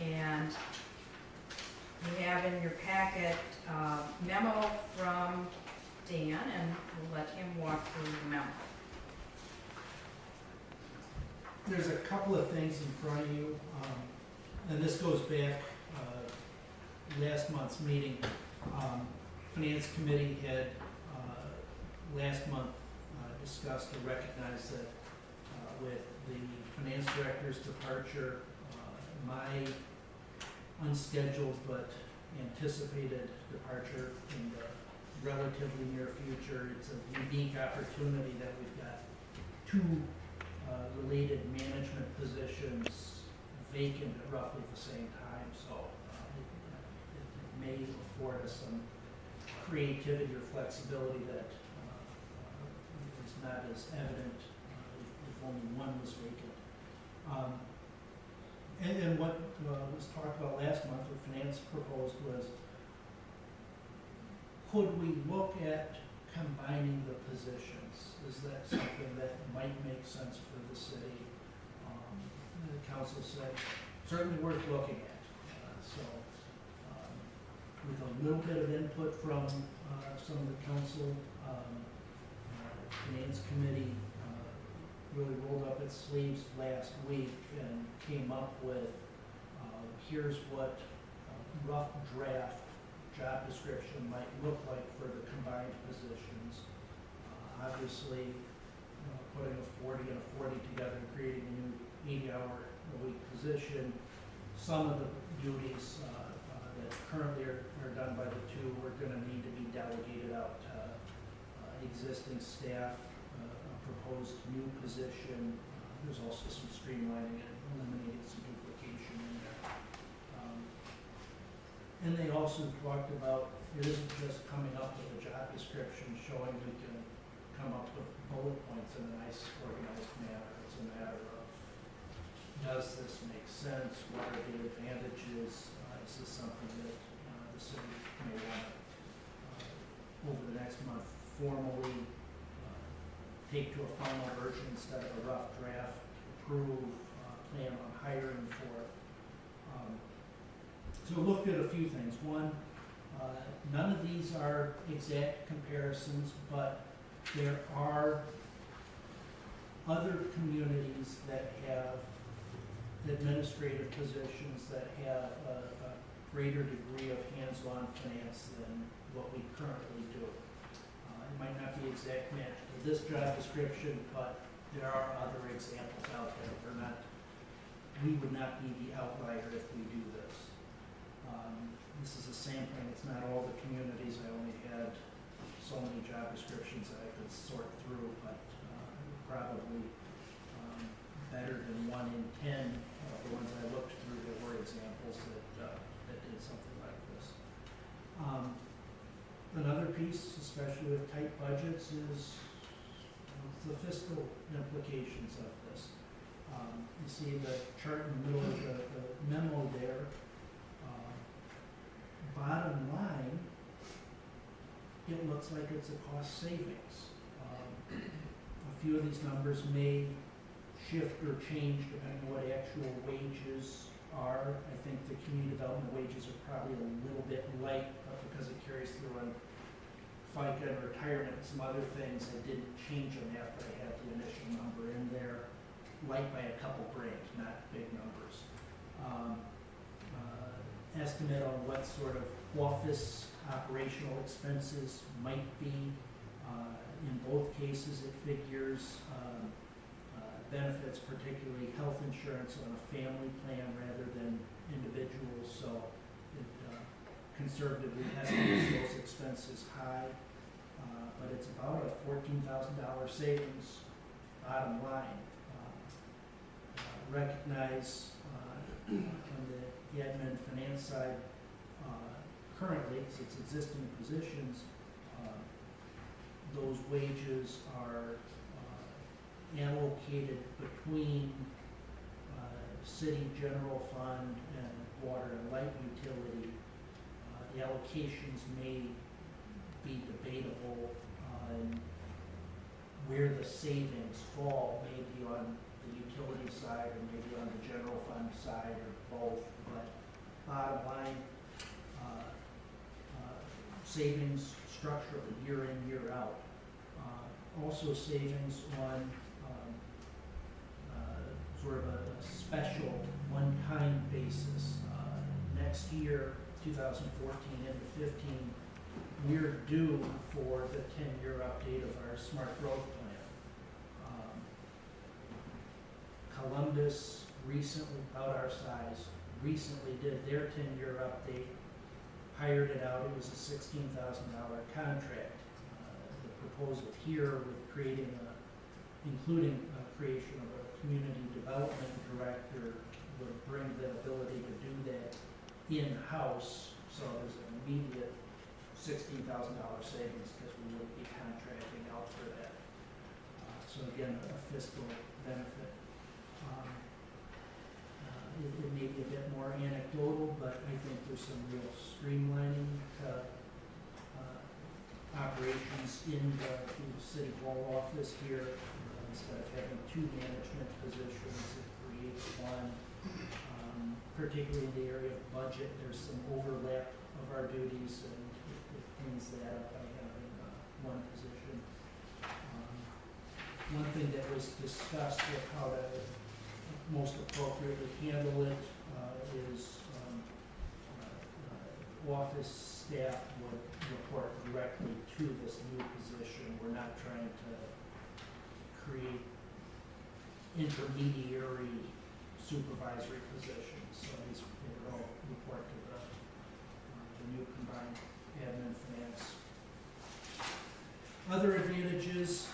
And you have in your packet a memo from Dan, and we'll let him walk through the memo. There's a couple of things in front of you, and this goes back last month's meeting. Finance Committee had last month discussed or recognized that with the finance director's departure, my unscheduled but anticipated departure in the relatively near future, it's a unique opportunity that we've got two related management positions vacant at roughly the same time, so it may afford us some creativity or flexibility that is not as evident if only one was vacant. And what was talked about last month, what finance proposed was, could we look at combining the positions? Is that something that might make sense for the city? The council said, certainly worth looking at. With a little bit of input from some of the council, Finance Committee really rolled up its sleeves last week and came up with, here's what a rough draft job description might look like for the combined positions. Obviously, putting a 40 and a 40 together and creating a new 80-hour-a-week position, some of the duties that currently are done by the two are going to need to be delegated out to existing staff, a proposed new position. There's also some streamlining and eliminating some duplication in there. And they also talked about, it isn't just coming up with a job description showing we can come up with bullet points in a nice organized manner. It's a matter of, does this make sense? What are the advantages? Is this something that the city may want to, over the next month, formally take to a final version instead of a rough draft, approve, plan on hiring for? So we looked at a few things. One, none of these are exact comparisons, but there are other communities that have administrative positions that have a greater degree of hands-on finance than what we currently do. It might not be exact match to this job description, but there are other examples out there. We would not be the outlier if we do this. This is a sampling. It's not all the communities. I only had so many job descriptions that I could sort through, but probably better than 1 in 10 of the ones I looked through. There were examples that did something like this. Another piece, especially with tight budgets, is the fiscal implications of this. You see the chart in the middle of the memo there. Bottom line, it looks like it's a cost savings. A few of these numbers may shift or change depending on what actual wages are. I think the community development wages are probably a little bit light, but because it carries through on FICA and retirement and some other things, I didn't change them after I had the initial number in there, light by a couple grand, not big numbers. Estimate on what sort of office operational expenses might be. In both cases, it figures benefits, particularly health insurance, on a family plan rather than individuals, so it conservatively estimates those expenses high, but it's about a $14,000 savings bottom line. Recognize on the admin finance side, currently, because it's existing positions, those wages are allocated between city general fund and water and light utility. The allocations may be debatable on where the savings fall, maybe on the utility side or maybe on the general fund side or both, but bottom line savings structurally year in, year out. Also savings on sort of a special one-time basis. Next year, 2014 into 15, we're due for the 10-year update of our smart growth plan. Columbus recently, about our size, recently did their 10-year update, hired it out. It was a $16,000 contract. The proposal here with including creation of a community development director would bring the ability to do that in-house. So there's an immediate $16,000 savings because we would be contracting out for that. So again, a fiscal benefit. It may be a bit more anecdotal, but I think there's some real streamlining to operations in the City Hall office here. Instead of having two management positions, it creates one. Particularly in the area of budget, there's some overlap of our duties, and it cleans that up by having one position. One thing that was discussed with how to most appropriately handle it is office staff would report directly to this new position. We're not trying to create intermediary supervisory positions. So these would all report to the new combined admin finance. Other advantages,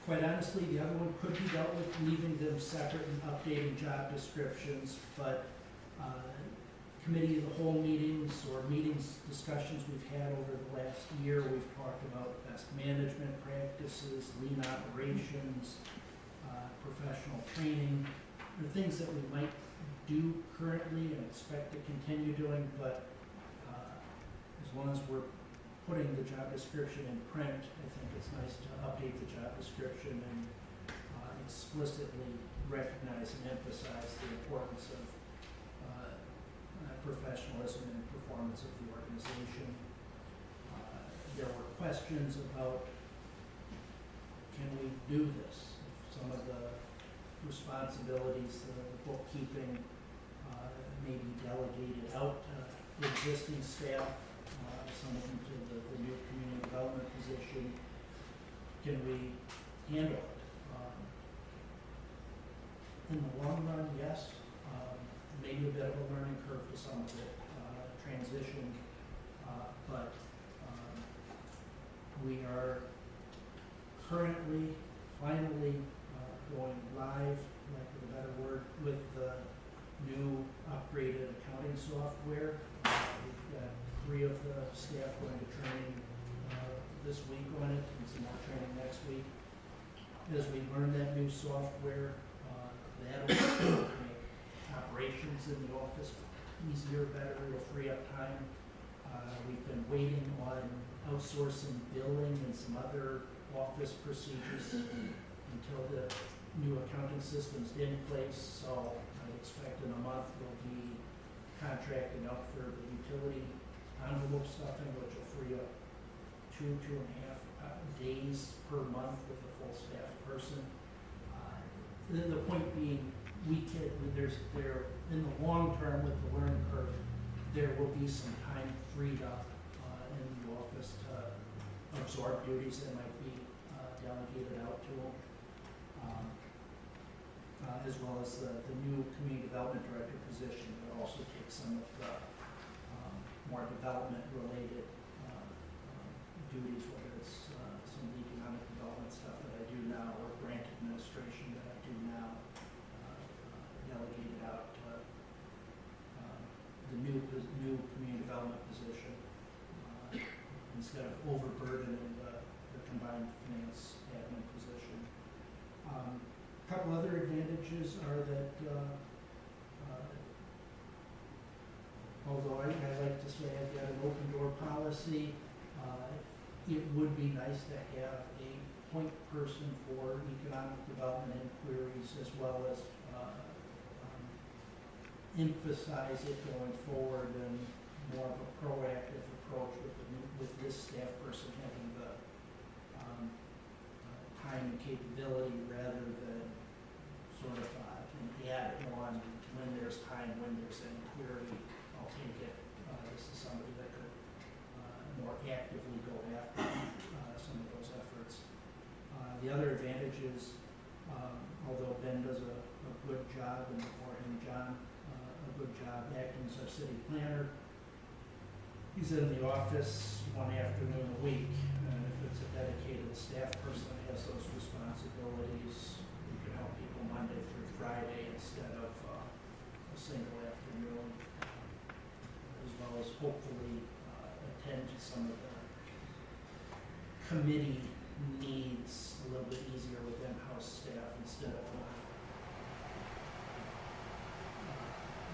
quite honestly, the other one could be dealt with leaving them separate and updating job descriptions, but committee of the whole meetings or discussions we've had over the last year, we've talked about best management practices, lean operations, professional training, the things that we might do currently and expect to continue doing, but as long as we're putting the job description in print, I think it's nice to update the job description and explicitly recognize and emphasize the importance of professionalism and performance of the organization. There were questions about, can we do this? Some of the responsibilities, the bookkeeping, may be delegated out to existing staff, some of them to the new community development position. Can we handle it? In the long run, yes. Maybe a bit of a learning curve to some of it, transition, but we are currently, finally, going live, like with a better word, with the new upgraded accounting software. We've got 3 of the staff going to training this week on it, and some more training next week. As we learn that new software, that'll make operations in the office easier, better, it'll free up time. We've been waiting on outsourcing billing and some other office procedures until the new accounting system's in place, so I expect in a month we'll be contracting out for the utility envelope stuffing, which will free up 2.5 days per month with a full staff person. The point being, in the long term with the learning curve, there will be some time freed up in the office to absorb duties that might be delegated out to them, as well as the new community development director position that also takes some of the more development-related duties, whether it's some of the economic development stuff that I do now or grant administration that I do now, delegated out to the new community development position instead of overburdening the combined finance admin position. A couple other advantages are that although I like to say I've got an open door policy, it would be nice to have a point person for economic development inquiries as well as emphasize it going forward and more of a proactive approach with this staff person having the time and capability rather than sort of an add-on when there's time, when there's any query. I'll take it. This is somebody that could more actively go after some of those efforts. The other advantage is, although Ben does a good job, and or him, John, a good job acting as our city planner, he's in the office one afternoon a week, and if it's a dedicated staff person that has those responsibilities, we can help people Monday through Friday instead of a single afternoon, as well as hopefully attend to some of the committee needs a little bit easier with in-house staff instead of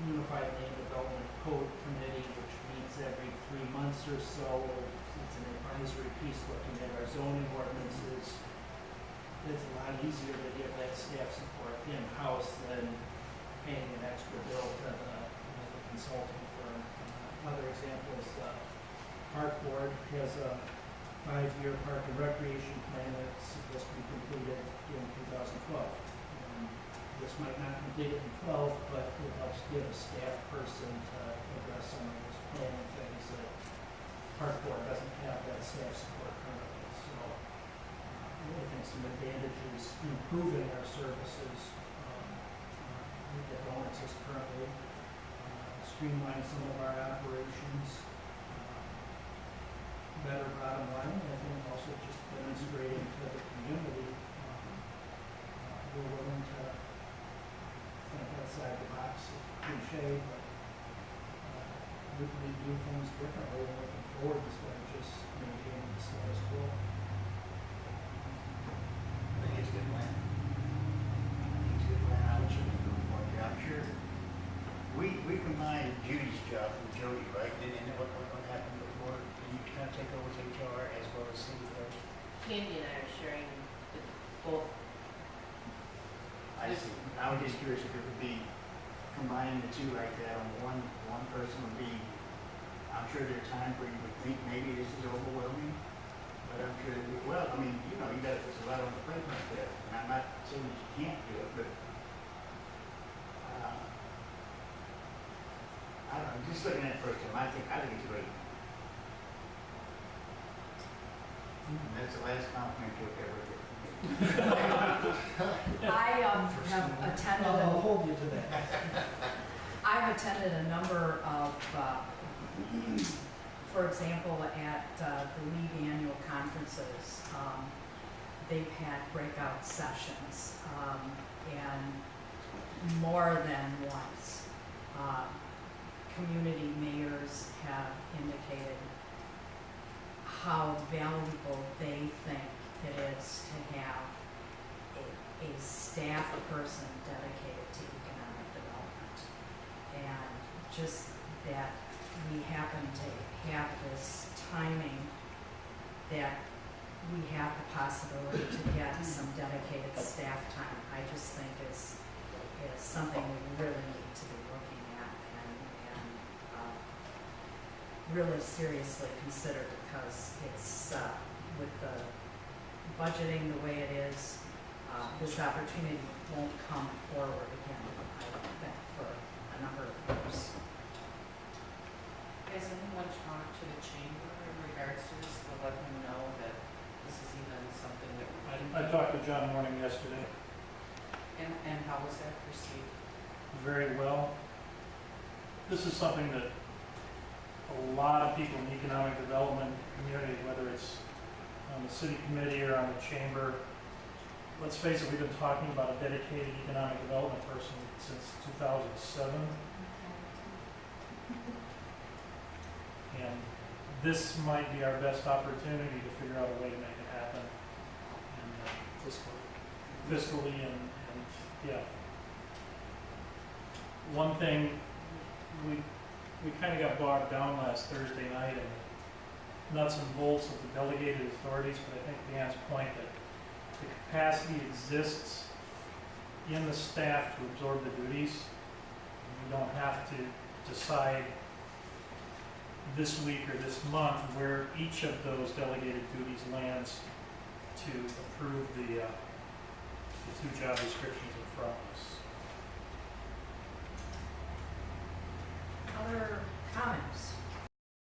Unified Land Development Code Committee, which meets every 3 months or so. It's an advisory piece looking at our zoning ordinances. It's a lot easier to give that staff support in-house than paying an extra bill to the consulting firm. Other examples, Park Board has a 5-year park and recreation plan that's supposed to be completed in 2012. This might not complete it in 12, but it helps give a staff person to address some of those planning things that Park Board doesn't have that staff support currently. So I think some advantages in improving our services with the bonuses currently, streamline some of our operations, better bottom line, and I think also just demonstrating to the community we're willing to think outside the box, cliche, but we do things differently and looking forward instead of just maintaining the status quo. I think it's a good plan. I would certainly go for it. I'm sure we combined Judy's job with Jody, right? Didn't what happened before? Did you kind of take over HR as well as city clerk? Candy and I are sharing both. I was just curious if it would be combining the two like that on one person would be. I'm sure there are times where you would think maybe this is overwhelming, but I'm sure. Well, I mean, you got there's a lot on the plate right there, and I'm not saying that you can't do it, but I don't know. Just looking at it first time, I think it's great. And that's the last compliment you'll ever get. I have attended. I'll hold you to that. I've attended a number of, for example, at the league annual conferences, they've had breakout sessions, and more than once, community mayors have indicated how valuable they think it is to have a staff person dedicated to economic development. And just that we happen to have this timing that we have the possibility to get some dedicated staff time, I just think is something we really need to be looking at and really seriously consider, because it's with the budgeting the way it is, this opportunity won't come forward again, I don't think, for a number of years. Has anyone talked to the chamber in regards to this to let them know that this is even something that I talked to John Morning yesterday. and how was that perceived? Very well. This is something that a lot of people in the economic development community, whether it's on the city committee or on the chamber, let's face it, we've been talking about a dedicated economic development person since 2007. And this might be our best opportunity to figure out a way to make it happen. And fiscally and yeah. One thing, we kind of got bogged down last Thursday night in nuts and bolts of the delegated authorities, but I think Dan's point that the capacity exists in the staff to absorb the duties. We don't have to decide this week or this month where each of those delegated duties lands to approve the two job descriptions in front of us.